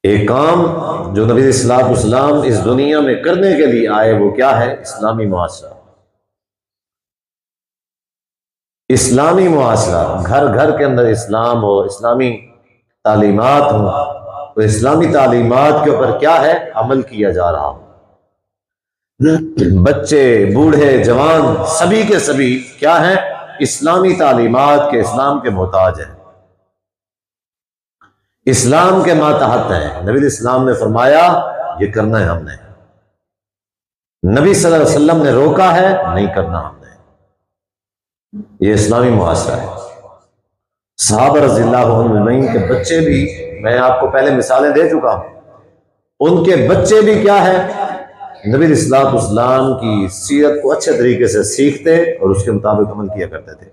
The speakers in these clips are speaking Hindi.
एक काम जो नबी सल्लल्लाहु अलैहि वसल्लम इस दुनिया में करने के लिए आए वो क्या है? इस्लामी मुआशरा। इस्लामी मुआशरा, घर घर के अंदर इस्लाम हो, इस्लामी तालीमात हो, तो इस्लामी तालीमात के ऊपर क्या है? अमल किया जा रहा हो। बच्चे, बूढ़े, जवान, सभी के सभी क्या है? इस्लामी तालीमात के, इस्लाम के मोहताज हैं, इस्लाम के मातहत हैं। नबी इस्लाम ने फरमाया ये करना है हमने, नबी सल्लल्लाहु अलैहि वसल्लम ने रोका है, नहीं करना हमने। ये इस्लामी मुआशरा है। सहाबा रज़ियल्लाहु अन्हुम के बच्चे भी, मैं आपको पहले मिसालें दे चुका हूं, उनके बच्चे भी क्या है? नबी सल्लल्लाहु अलैहि वसल्लम की सीरत को अच्छे तरीके से सीखते और उसके मुताबिक अमल किया करते थे।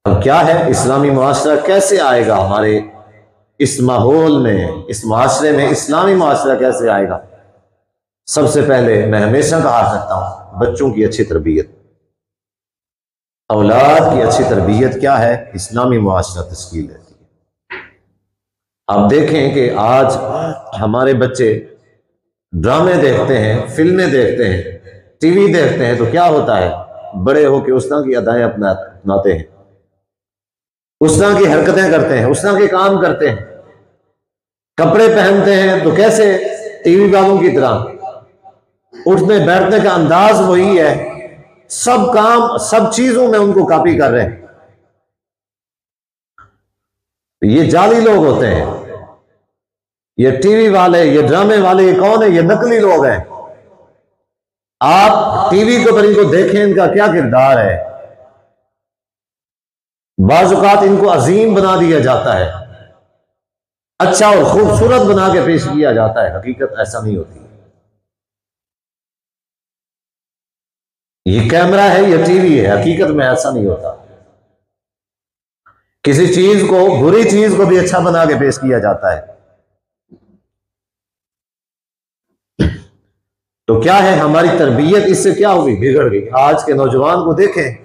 अब क्या है? इस्लामी मुआशरा कैसे आएगा हमारे इस माहौल में, इस मुआशरे में इस्लामी मुआशरा कैसे आएगा? सबसे पहले मैं हमेशा कहा करता हूं, बच्चों की अच्छी तरबियत, औलाद की अच्छी तरबियत क्या है? इस्लामी मुआशरा तश्कील देती है। आप देखें कि आज हमारे बच्चे ड्रामे देखते हैं, फिल्में देखते हैं, टीवी देखते हैं, तो क्या होता है? बड़े होकर उस तरह की अदाएं अपनाते हैं, उस तरह की हरकतें करते हैं, उस तरह के काम करते हैं, कपड़े पहनते हैं तो कैसे? टीवी वालों की तरह। उठने बैठने का अंदाज वही है, सब काम, सब चीजों में उनको कॉपी कर रहे हैं। ये जाली लोग होते हैं, ये टीवी वाले, ये ड्रामे वाले, ये कौन है? ये नकली लोग हैं। आप टीवी के ऊपर इनको देखें, इनका क्या किरदार है। बाज़ औक़ात इनको अजीम बना दिया जाता है, अच्छा और खूबसूरत बना के पेश किया जाता है, हकीकत ऐसा नहीं होती। ये कैमरा है, ये टीवी है, हकीकत में ऐसा नहीं होता। किसी चीज को, बुरी चीज को भी अच्छा बना के पेश किया जाता है। तो क्या है? हमारी तरबियत इससे क्या हुई? बिगड़ गई। आज के नौजवान को देखें,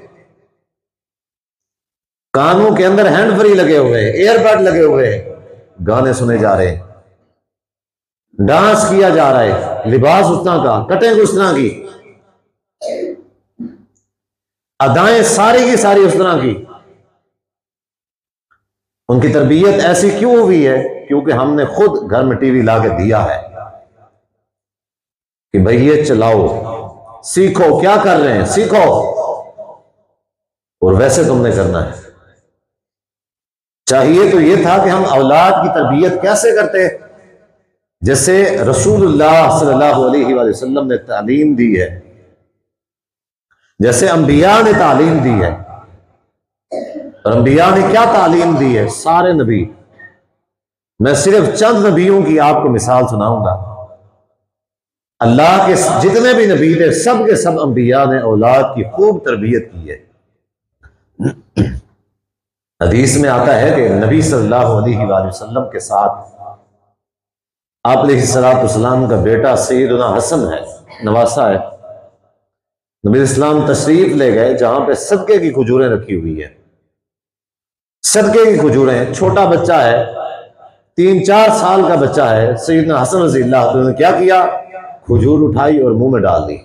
कानों के अंदर हैंड फ्री लगे हुए हैं, एयरबड लगे हुए हैं, गाने सुने जा रहे हैं, डांस किया जा रहा है, लिबास उस तरह का, कटिंग उस तरह की, अदाएं सारी की सारी उस तरह की। उनकी तरबियत ऐसी क्यों हुई है? क्योंकि हमने खुद घर में टीवी ला के दिया है कि भाई ये चलाओ, सीखो क्या कर रहे हैं, सीखो, और वैसे तुमने करना है। चाहिए तो ये था कि हम औलाद की तरबियत कैसे करते, जैसे रसूलुल्लाह सल्लल्लाहु अलैहि वसल्लम ने तालीम दी है, जैसे अंबिया ने तालीम दी है। और अंबिया ने क्या तालीम दी है? सारे नबी, मैं सिर्फ चंद नबियों की आपको मिसाल सुनाऊंगा। अल्लाह के जितने भी नबी थे, सब के सब अंबिया ने औलाद की खूब तरबियत की है। हदीस में आता है कि नबी सल्लल्लाहु अलैहि वसल्लम के साथ आप अलैहिस्सलाम का बेटा सैयदना हसन है, नवासा है। नबी इस्लाम तशरीफ ले गए जहां पे सदके की खजूरें रखी हुई है, सदके की खजूरें। छोटा बच्चा है, 3-4 साल का बच्चा है। सैयदना हसन रज़ियल्लाहु अन्हु ने क्या किया? खजूर उठाई और मुंह में डाल दी।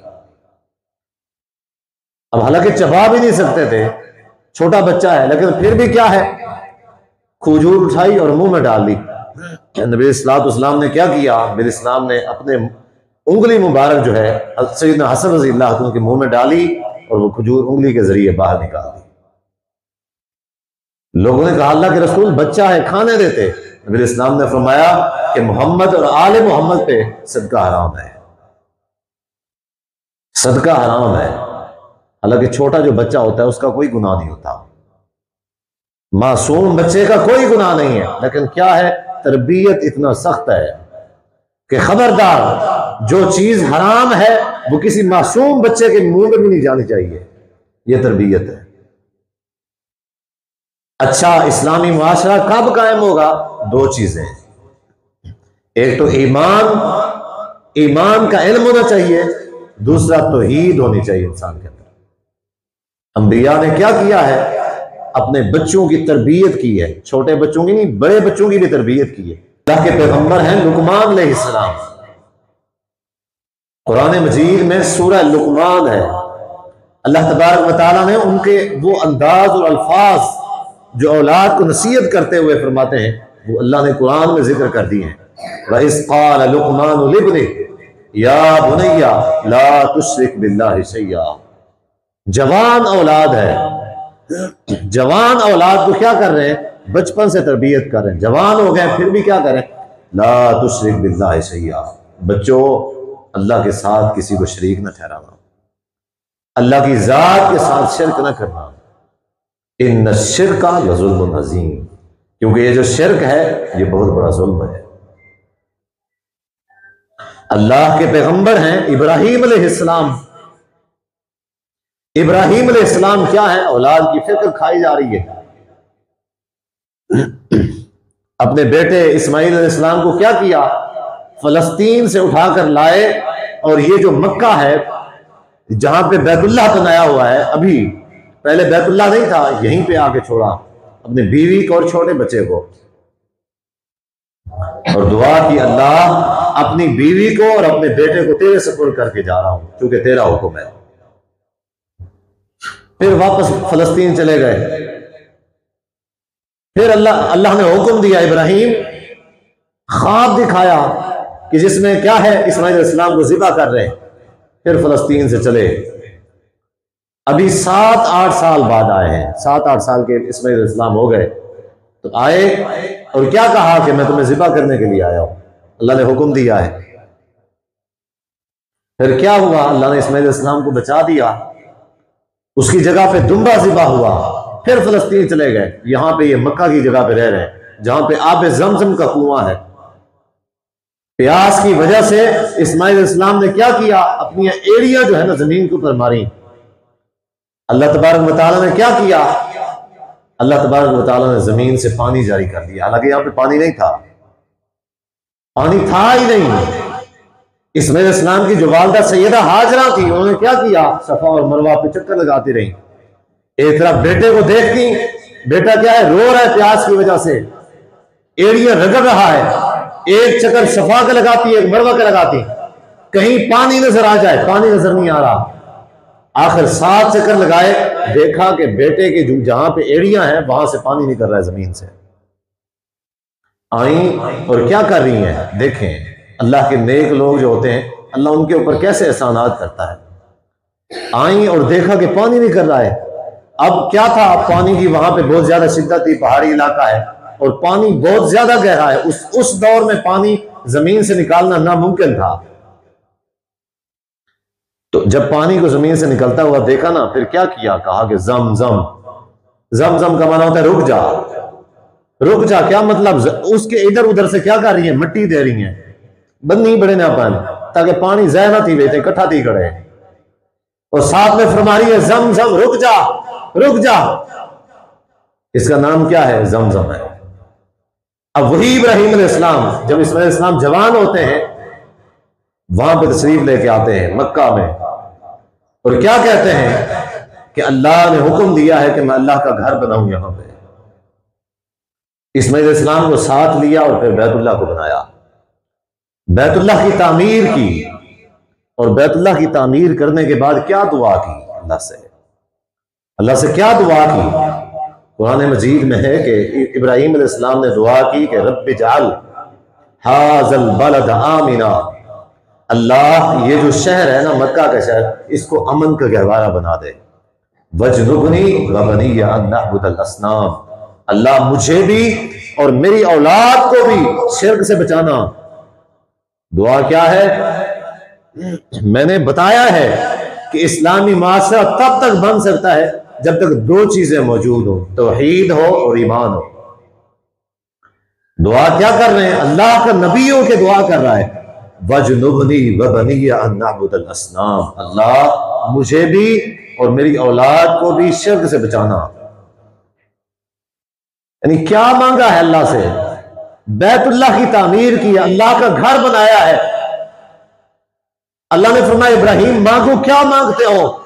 अब हालांकि चबा भी नहीं सकते थे, छोटा बच्चा है, लेकिन फिर भी क्या है? खजूर उठाई और मुंह में डाल दी। नबी इस्लाम ने क्या किया? नबी इस्लाम ने अपने उंगली मुबारक जो है सैयदना हसन रज़ियल्लाहु अन्हु के मुंह में डाली और वो खजूर उंगली के जरिए बाहर निकाल दी। लोगों ने कहा अल्लाह के रसूल बच्चा है, खाने देते। नबी इस्लाम ने फरमाया कि मोहम्मद और आले मोहम्मद पे सदका हराम है, सदका हराम है। हालांकि छोटा जो बच्चा होता है उसका कोई गुनाह नहीं होता, मासूम बच्चे का कोई गुनाह नहीं है, लेकिन क्या है? तरबियत इतना सख्त है कि खबरदार, जो चीज हराम है वो किसी मासूम बच्चे के मुंह में भी नहीं जानी चाहिए। यह तरबियत है। अच्छा, इस्लामी मुआशरा कब कायम होगा? 2 चीजें, एक तो ईमान का इल्म होना चाहिए, दूसरा तौहीद होनी चाहिए इंसान के अंदर। अंबिया ने क्या किया है? अपने बच्चों की तरबियत की है, छोटे बच्चों की नहीं, बड़े बच्चों की भी तरबियत की है। अल्लाह के पैगंबर हैं लुकमान अलैहिस्सलाम। कुरान मजीद में सूरह लुकमान है। अल्लाह तबारक व तआला ने उनके वो अंदाज और अल्फाज जो औलाद को नसीहत करते हुए फरमाते हैं, वो अल्लाह ने कुरान में जिक्र कर दिए हैं। वइज़ क़ाल लुक़मान लिब्निही या बुनय्या ला तुश्रिक बिल्लाहि शैया। जवान औलाद है, जवान औलाद को क्या कर रहे हैं? बचपन से तरबियत कर रहे हैं। जवान हो गए फिर भी क्या करें? ला तुश्रिक बिल्लाहि शैया। बच्चों, अल्लाह के साथ किसी को शरीक न ठहराना, अल्लाह की जात के साथ शिरक न करना। इन्न शिरका लज़ुल्मुन अज़ीम, क्योंकि ये जो शिरक है ये बहुत बड़ा जुल्म है। अल्लाह के पैगंबर हैं इब्राहीम अलैहिस्सलाम। इब्राहीम अलैहिस्सलाम क्या है? औलाद की फिक्र खाई जा रही है। अपने बेटे इस्माइल अलैहिस्सलाम को क्या किया? फलस्तीन से उठाकर लाए, और ये जो मक्का है जहां पे बैतुल्लाह बनाया हुआ है, अभी पहले बैतुल्लाह नहीं था, यहीं पे आके छोड़ा अपने बीवी को और छोटे बच्चे को, और दुआ की अल्लाह अपनी बीवी को और अपने बेटे को तेरे सुपुर्द करके जा रहा हूं क्योंकि तेरा हुक्म है। फिर वापस फलस्तीन चले गए। फिर अल्लाह ने हुक्म दिया, इब्राहीम ख्वाब दिखाया कि जिसमें क्या है, इस्माइल अलैहिस्सलाम को ज़िबा कर रहे हैं। फिर फलस्तीन से चले, अभी 7-8 साल बाद आए हैं। 7-8 साल के इस्माइल अलैहिस्सलाम हो गए तो आए, और क्या कहा कि मैं तुम्हें ज़िबा करने के लिए आया हूं, अल्लाह ने हुक्म दिया है। फिर क्या हुआ? अल्लाह ने इस्माइल अलैहिस्सलाम को बचा दिया, उसकी जगह पे दुम्बा ज़िबा हुआ। फिर फलस्तीन चले गए, यहां पे ये मक्का की जगह पे रह रहे हैं जहां पे आब ज़मज़म का कुआं है। प्यास की वजह से इस्माइल अलैहिस्सलाम ने क्या किया? अपनी एड़ियां जो है ना जमीन के ऊपर मारी। अल्लाह तबारक व तआला ने क्या किया? अल्लाह तबारक व तआला ने जमीन से पानी जारी कर दिया। हालांकि यहां पे पानी नहीं था, पानी था ही नहीं। इस्माइल अलैहिस्सलाम की जो वालिदा सैयदा हाजरा थी, उन्होंने क्या किया? सफा और मरवा पे चक्कर लगाती रही। एक तरफ बेटे को देखती, बेटा क्या है? रो रहा है प्यास की वजह से, एड़ियां रगड़ रहा है। एक चक्कर सफा का लगाती, एक मरवा का लगाती, कहीं पानी नजर आ जाए, पानी नजर नहीं आ रहा। आखिर 7 चक्कर लगाए, देखा कि बेटे के जहां पे एड़ियां हैं वहां से पानी निकल रहा है जमीन से। आई और क्या कर रही हैं? देखें अल्लाह के नेक लोग जो होते हैं, अल्लाह उनके ऊपर कैसे एहसानात करता है। आई और देखा कि पानी निकल रहा है। अब क्या था? पानी की वहां पे बहुत ज्यादा शिद्दत थी, पहाड़ी इलाका है और पानी बहुत ज्यादा गहरा है। उस दौर में पानी जमीन से निकालना नामुमकिन था। तो जब पानी को जमीन से निकलता हुआ देखा ना, फिर क्या किया? कहा कि ज़म-ज़म। ज़म-ज़म का माना होता है रुक जा। रुक जा क्या मतलब? उसके इधर उधर से क्या कर रही है? मिट्टी दे रही है, बंदी बड़े ना पानी, ताकि पानी ज़ाया ना थी वेते इकट्ठा थी करे। और साथ में फरमा रही है ज़म-ज़म, रुक जा रुक जा। इसका नाम क्या है? ज़म-ज़म है। अब वही इब्राहीम अलैहिस्सलाम जब इस्माइल अलैहिस्सलाम जवान होते हैं, वहां पर तशरीफ लेके आते हैं मक्का में, और क्या कहते हैं कि अल्लाह ने हुक्म दिया है कि मैं अल्लाह का घर बनाऊं यहां पे। इस्माइल अलैहिस्सलाम को साथ लिया और फिर बैतुल्लाह को बनाया, बैतुल्लाह की तामीर की। और बैतुल्लाह की तामीर करने के बाद क्या दुआ की? अल्लाह से क्या दुआ की? कुरान मजीद में है कि इब्राहीम अलैहिस्सलाम ने दुआ की कि रब्बि जअल हाज़ल बलद आमिना, अल्लाह ये जो शहर है ना, मक्का का शहर, इसको अमन का गहवारा बना दे। वजनुबनी व बनिया अन नअबुदल असनाम, अल्लाह मुझे भी और मेरी औलाद को भी शिर्क से बचाना। दुआ क्या है? मैंने बताया है कि इस्लामी माशरा तब तक बन सकता है जब तक 2 चीजें मौजूद हो, तौहीद हो और ईमान हो। दुआ क्या कर रहे हैं? अल्लाह का नबियों के दुआ कर रहा है, वजनुबनी व बनिया अन नअबुदल असनाम, अल्लाह मुझे भी और मेरी औलाद को भी शिर्क से बचाना। यानी क्या मांगा है अल्लाह से? बैतुल्लाह की तामीर की, अल्लाह का घर बनाया है। अल्लाह ने फरमाया इब्राहीम मांगो, क्या मांगते हो?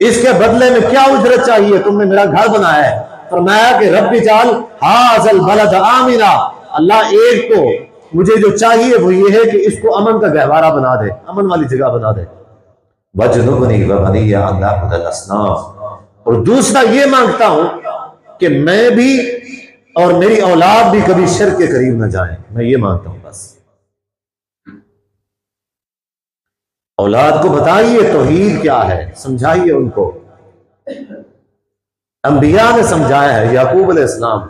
इसके बदले में क्या उजरत चाहिए? तुमने मेरा घर बनाया है। फरमाया कि रब्बी जाल हाज़ल बलद आमिना, अल्लाह एक तो मुझे जो चाहिए वो ये है कि इसको अमन का गहवारा बना दे, अमन वाली जगह बना दे। वजनुबनी व बनिया अन नअबुदल असनाम। और दूसरा ये मांगता हूं कि मैं भी और मेरी औलाद भी कभी शिर्क के करीब न जाए। मैं ये मांगता हूं बस। औलाद को बताइए तौहीद क्या है, समझाइए उनको। अंबिया ने समझाया है। याकूब अलैहिस्सलाम,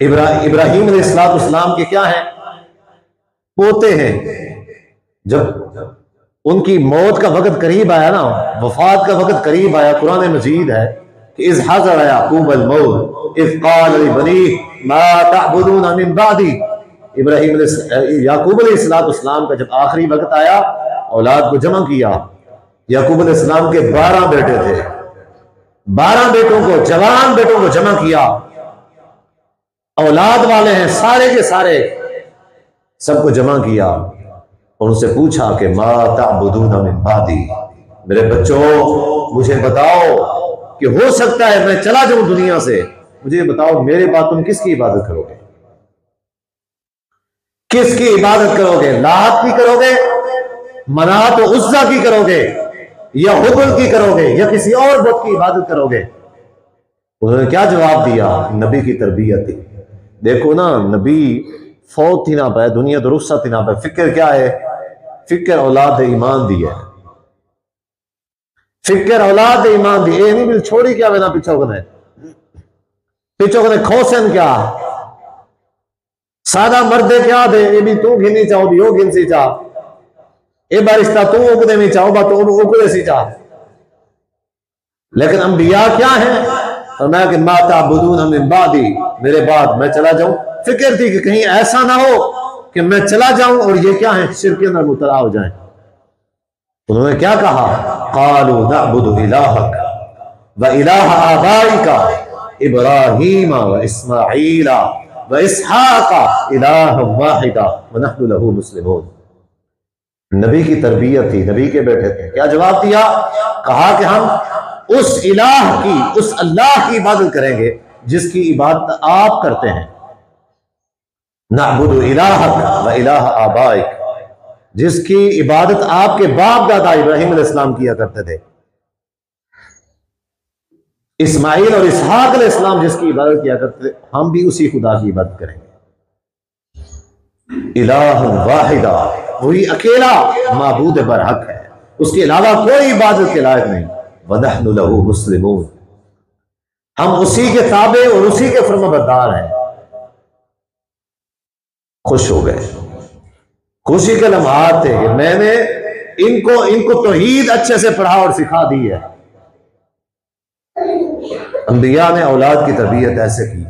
इब्राहीम अलैहिस्सलाम के क्या है, पोते हैं। जब उनकी मौत का वक्त करीब आया ना, वफात का वक्त करीब आया, कुरान मजीद है कि इज़ हज़र याकूब अल मौत इज़ क़ाल लिबनीह मा तअबुदून मिन बादी। इब्राहीम याकूब अलैहिस्सलाम का जब आखिरी वक्त आया, औलाद को जमा किया। याकूब अलैहिस्सलाम के 12 बेटे थे, 12 बेटों को, जवान बेटों को जमा किया। औलाद वाले हैं सारे के सारे, सबको जमा किया और उनसे पूछा कि मा तअबुदून मिन बादी, मेरे बच्चों मुझे बताओ कि हो सकता है मैं चला जाऊं दुनिया से, मुझे बताओ मेरे बाद तुम किसकी इबादत करोगे? किसकी इबादत करोगे? लात की करोगे, मनात और उज़्ज़ा की करोगे, या हुबल की करोगे, या किसी और बुत की इबादत करोगे? उन्होंने क्या जवाब दिया? नबी की तरबियत थी। देखो ना, नबी फौत ही ना पाए, दुनिया तो रुखसत ही ना पाए। फिक्र क्या है? फिक्र औलाद ईमान दी है। फिक्र औलाद ईमान दी। ए नहीं बिल छोड़ी क्या बिना पिछोकने खोसन क्या सादा मर्दे क्या दे, ये भी तू घिनी चाहो भी हो घिन सी चाह, ये बारिश्ता तू उगने में चाहो बा तो उगले सी चाह। लेकिन अंबिया क्या है? और मैं कि माता बुदून मिन बादी, मेरे बाद मैं चला जाऊं। फिक्र थी कि कहीं ऐसा ना हो कि मैं चला जाऊं और ये क्या है, शिर्क के अंदर मुब्तला हो जाए। उन्होंने क्या कहा? क़ालू नअबुदु इलाहक व इलाह आबाइका इब्राहीम व इस्माईला व इसहाका इलाहम वाहिदा व नहनु लहू मुस्लिमून। नबी की तरबियत थी, नबी के बेटे थे। क्या जवाब दिया? कहा कि हम उस इलाह की, उस अल्लाह की इबादत करेंगे जिसकी इबादत आप करते हैं। नअबुदु इलाहक व इलाह आबाइक, जिसकी इबादत आपके बाप दादा इब्राहीम अलैहिस्सलाम किया करते थे। इस्माइल और इसहाक अलैहिस्सलाम जिसकी इबादत किया करते थे, हम भी उसी खुदा की इबादत करेंगे। इलाह वाहिदा, वही अकेला माबूद बरहक है, उसके अलावा कोई इबादत के लायक नहीं। वनहनु लहू मुस्लिमून, हम उसी के ताबे और उसी के फर्माबरदार हैं। खुश हो गए, खुशी के लम्हात थे कि मैंने इनको तौहीद अच्छे से पढ़ा और सिखा दी है। अंबिया ने औलाद की तरबियत ऐसे की।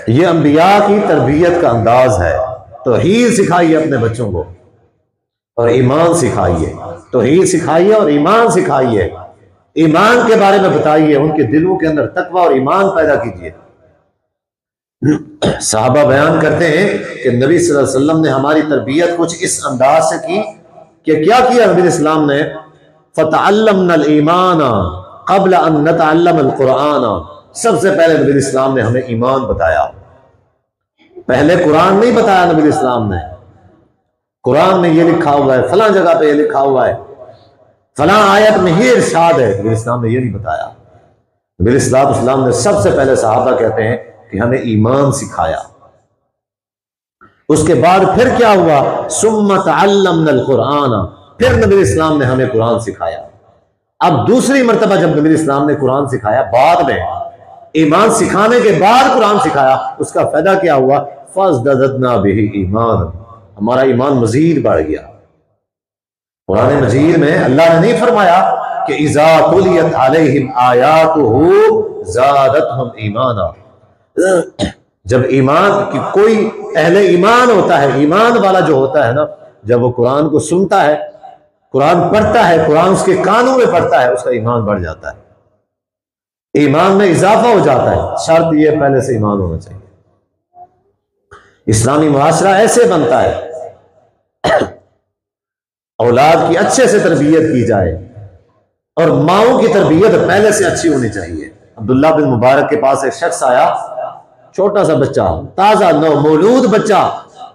ये अंबिया की तरबियत का अंदाज है। तौहीद सिखाइए अपने बच्चों को और ईमान सिखाइए। तौहीद सिखाइए और ईमान सिखाइए। ईमान के बारे में बताइए, उनके दिलों के अंदर तकवा और ईमान पैदा कीजिए। साहबा बयान करते हैं कि नबी सल्लल्लाहु अलैहि वसल्लम ने हमारी तरबियत कुछ इस अंदाज से की कि क्या किया नबी इस्लाम ने? फतअल्लमनल ईमाना क़ब्ल अन नतअल्लमल कुराना। सबसे पहले नबी इस्लाम ने हमें ईमान बताया, पहले कुरान नहीं बताया। नबी इस्लाम ने कुरान में ये लिखा हुआ है, फलां जगह पे ये लिखा हुआ है, फलां आयत में ये इरशाद है, नबी इस्लाम ने ये नहीं बताया। नबी इस्लाम ने सबसे पहले, साहबा कहते हैं कि हमें ईमान सिखाया। उसके बाद फिर क्या हुआ? सुम्मा तअल्लमनल कुरान, फिर नबी इस्लाम ने हमें कुरान सिखाया। अब दूसरी मर्तबा जब नबी इस्लाम ने कुरान सिखाया, बाद में ईमान सिखाने के बाद कुरान सिखाया, उसका फायदा क्या हुआ? फज़ददना बिही ईमान, हमारा ईमान मजीद बढ़ गया। कुरान मजीद में अल्लाह ने नहीं फरमाया कि इज़ा तुलियत अलैहिम आयातुहु ज़ादतहुम ईमाना। जब ईमान की कोई अहले ईमान होता है, ईमान वाला जो होता है ना, जब वो कुरान को सुनता है, कुरान पढ़ता है, कुरान उसके कानों में पढ़ता है, उसका ईमान बढ़ जाता है, ईमान में इजाफा हो जाता है। शर्त ये पहले से ईमान होना चाहिए। इस्लामी मुआशरा ऐसे बनता है। औलाद की अच्छे से तरबियत की जाए और माओं की तरबियत पहले से अच्छी होनी चाहिए। अब्दुल्ला बिन मुबारक के पास एक शख्स आया, छोटा सा बच्चा, ताजा मौलूद बच्चा,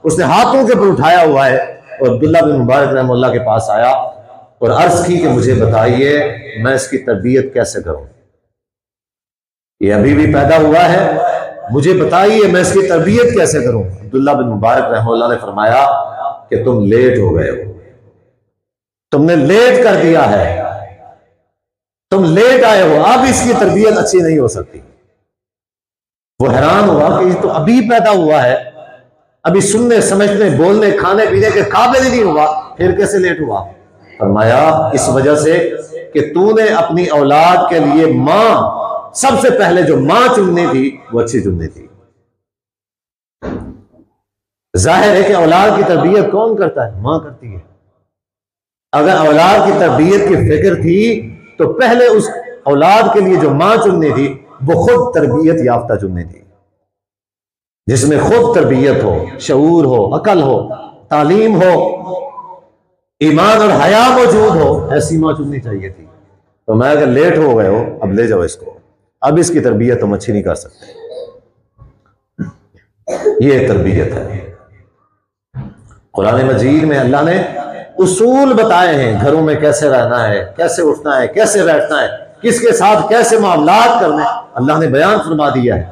उसने हाथों के ऊपर उठाया हुआ है, और अब्दुल्ला बिन मुबारक रहमतुल्लाह के पास आया और अर्ज की कि मुझे बताइए मैं इसकी तरबियत कैसे करूं, ये अभी भी पैदा हुआ है, मुझे बताइए मैं इसकी तरबियत कैसे करूं। अब्दुल्ला बिन मुबारक रहमतुल्लाह ने फरमाया कि तुम लेट हो गए हो, तुमने लेट कर दिया है, तुम लेट आए हो, अब इसकी तरबियत अच्छी नहीं हो सकती। वो हैरान हुआ कि तो अभी पैदा हुआ है, अभी सुनने समझने बोलने खाने पीने के काबिल ही नहीं हुआ, फिर कैसे लेट हुआ। फरमाया इस वजह से कि तूने अपनी औलाद के लिए मां, सबसे पहले जो मां चुननी थी वो अच्छी चुननी थी। जाहिर है कि औलाद की तरबियत कौन करता है? मां करती है। अगर औलाद की तरबियत की फिक्र थी तो पहले उस औलाद के लिए जो मां चुननी थी वो खुद तरबियत याफ्ता चुननी थी, जिसमें खुद तरबियत हो, शऊर हो, अकल हो, तालीम हो, ईमान और हया मौजूद हो, ऐसी मां चुननी चाहिए थी। तो मैं अगर लेट हो गए हो, अब ले जाओ इसको, अब इसकी तरबियत तुम अच्छी नहीं कर सकते। ये तरबियत है। कुरान मजीद में अल्लाह ने उसूल बताए हैं, घरों में कैसे रहना है, कैसे उठना है, कैसे बैठना है, किसके साथ कैसे मामलात करने, अल्लाह ने बयान फरमा दिया है।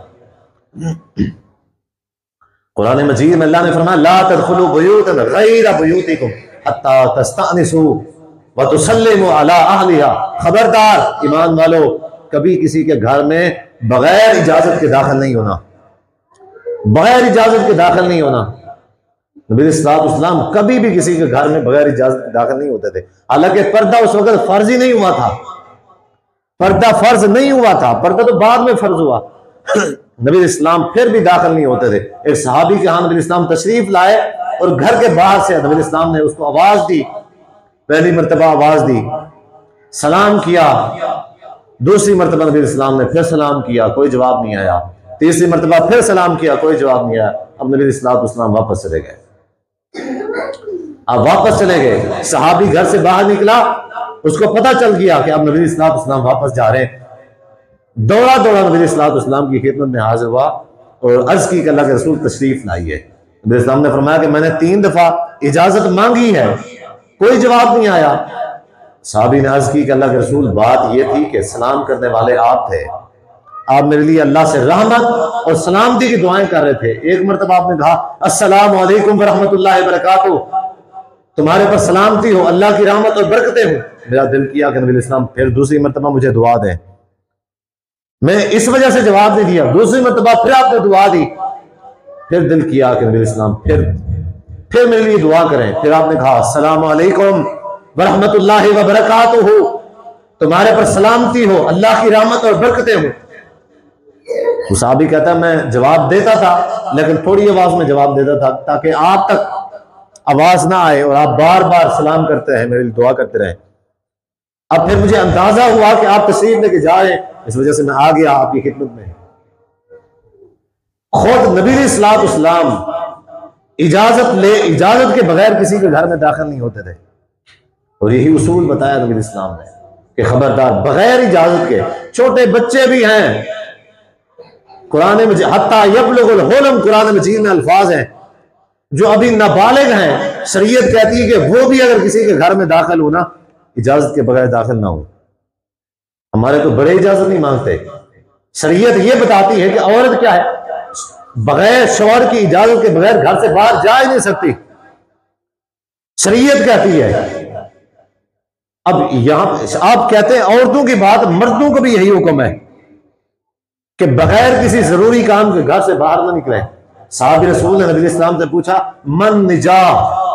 कुरान मजीद में अल्लाह ने फरमाया ला तदखुलू बुयूतन गैर बुयूतिकुम हत्ता तस्तअनिसू व तुसल्लिमू अला अहलिहा। खबरदार ईमान वालों, कभी किसी के घर में बगैर इजाजत के दाखिल नहीं होना, बगैर इजाजत के दाखिल नहीं होना। नबी इस्लाम कभी भी किसी के घर में बगैर इजाजत के दाखिल नहीं होते थे। हालांकि पर्दा उस वक्त फर्ज ही नहीं हुआ था, पर्दा फर्ज नहीं हुआ था, पर्दा तो बाद में फर्ज हुआ। नबी इस्लाम फिर भी दाखिल नहीं होते थे। एक सहाबी के यहाँ नबी इस्लाम तशरीफ लाए और घर के बाहर से नबी इस्लाम ने उसको आवाज दी, पहली मरतबा आवाज दी, सलाम किया, दूसरी मरतबा नबी इस्लाम ने फिर सलाम किया, कोई जवाब नहीं आया, तीसरी मरतबा फिर सलाम किया, कोई जवाब नहीं आया। अब नबी इस्लाम वापस चले गए। अब वापस चले गए, सहाबी घर से बाहर निकला, उसको पता चल गया कि अब नबी इस्लाम वापस जा रहे हैं। दौड़ा दौड़ा नबी इस्लाम की खिदमत में हाजिर हुआ और अर्ज की कि अल्लाह के रसूल तशरीफ लाइए। नबी इस्लाम ने फरमाया कि मैंने 3 दफा इजाजत मांगी है, कोई जवाब नहीं आया। साहबी ने अर्ज की कि अल्लाह के रसूल, बात यह थी कि सलाम करने वाले आप थे, आप मेरे लिए अल्लाह से रहमत और सलामती की दुआएं कर रहे थे। एक मरतबा आपने कहा अस्सलामु अलैकुम व रहमतुल्लाहि व बरकातुहू, तुम्हारे पर सलामती हो, अल्लाह की रहमत और बरकतें हो। मेरा दिल किया कि नबी इस्लाम फिर दूसरी मरतबा मुझे दुआ दें। मैं इस वजह से जवाब नहीं दिया, दूसरी मरतबा फिर आपने दुआ दी, फिर दिल किया कि नबी इस्लाम फिर मेरे लिए दुआ करें। फिर आपने कहा अस्सलामु अलैकुम व रहमतुल्लाहि व बरकातुहू, तुम्हारे पर सलामती हो, अल्लाह की रहमत और बरकतें हो। मुसाबी कहता है मैं जवाब देता था, लेकिन थोड़ी आवाज में जवाब देता था ताकि आप तक आवाज ना आए और आप बार बार सलाम करते रहे, मेरे लिए दुआ करते रहे। अब फिर मुझे अंदाजा हुआ कि आप तशरीफ लेके जा रहे, इस वजह से मैं आ गया आपकी खिदमत में। खुद नबी इस्लाम इजाजत के बगैर किसी के घर में दाखिल नहीं होते थे, और यही उसूल बताया नबी इस्लाम ने कि खबरदार बगैर इजाजत के, छोटे बच्चे भी हैं, कुरान में हत्ता यबलुगुल हुलम, कुरान मजीद में अल्फाज हैं जो अभी नाबालिग हैं, शरीयत कहती है कि वो भी अगर किसी के घर में दाखिल हो ना, इजाजत के बगैर दाखिल ना हो। हमारे तो बड़े इजाजत नहीं मांगते। शरीयत ये बताती है कि औरत क्या है, बगैर शौहर की इजाजत के बगैर घर से बाहर जा ही नहीं सकती, शरीयत कहती है। अब यहां आप कहते हैं औरतों की बात, मर्दों को भी यही हुक्म है कि बगैर किसी जरूरी काम के घर से बाहर ना निकले। साहब रसूल ने नबी इस्लाम से पूछा मन निजा,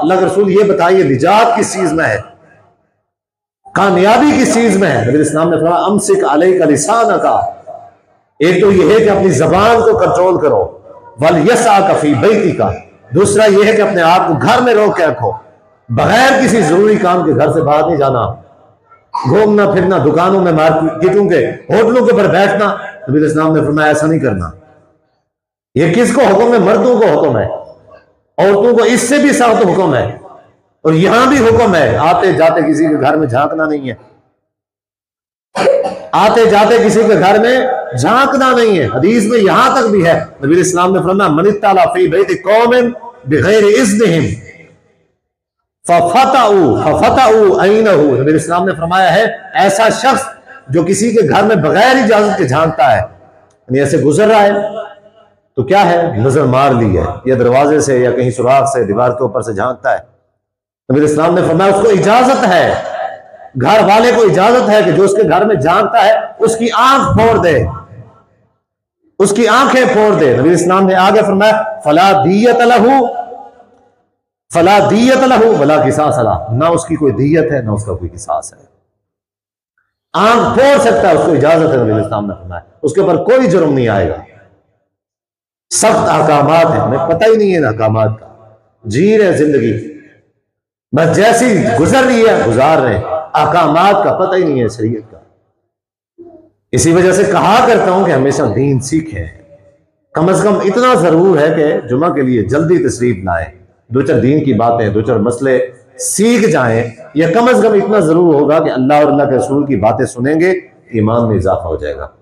अल्लाह के रसूल ये बताइए निजात किस चीज में है, कामयाबी किस चीज में है। नबी इस्लाम ने फरमाया अमसिक अलैका लिसानका, एक तो यह है कि अपनी जबान को कंट्रोल करो, वल यसअका फी बैतिका, दूसरा यह है कि अपने आप को घर में रोक के रखो, बगैर किसी जरूरी काम के घर से बाहर नहीं जाना, घूमना फिरना, दुकानों में, मार्केटों के, होटलों के ऊपर बैठना। नबी इस्लाम ने फरमाया ऐसा नहीं करना। ये किसको हुक्म है? मर्दों को हुक्म है, औरतों को इससे भी सख्त हुक्म है। और यहां भी हुक्म है आते जाते किसी के घर में झांकना नहीं है। आते जाते किसी के घर में झांकना नहीं है। हदीस में यहां तक भी है, नबी इस्लाम ने फरमाया मनित्ताला फी बैति कौमिन बिगैर इज़्निहिम फफतऊ ऐनहु। नबी इस्लाम ने फरमाया है ऐसा शख्स जो किसी के घर में बगैर इजाजत के झांकता है, यानी ऐसे गुजर रहा है तो क्या है, नजर मार ली है, या दरवाजे से या कहीं सुराख से दीवार के ऊपर से झांकता है, नबी इस्लाम ने फरमाया उसको इजाजत है, घर वाले को इजाजत है कि जो उसके घर में झांकता है उसकी आंख फोड़ दे, उसकी आंखें फोड़ दे। नबी इस्लाम ने आगे फरमाया फला दियत लहू वला किसास लहू, ना उसकी कोई दियत है ना उसका कोई किसास है। आंख फोड़ सकता है, उसको इजाजत है, नबी इस्लाम ने फरमाया उसके ऊपर कोई जुर्म नहीं आएगा। सख्त अहकामात है, हमें पता ही नहीं है अहकामात का, जी रहे जिंदगी बस जैसी गुजर रही है गुजार रहे, अहकामात का पता ही नहीं है शरीयत का। इसी वजह से कहा करता हूं कि हमेशा दीन सीखें, कम से कम इतना जरूर है कि जुमा के लिए जल्दी तशरीफ लाएं, दो चार दीन की बातें, दो चार मसले सीख जाएं, या कम से कम इतना जरूर होगा कि अल्लाह और अल्लाह के रसूल की बातें सुनेंगे, ईमान में इजाफा हो जाएगा।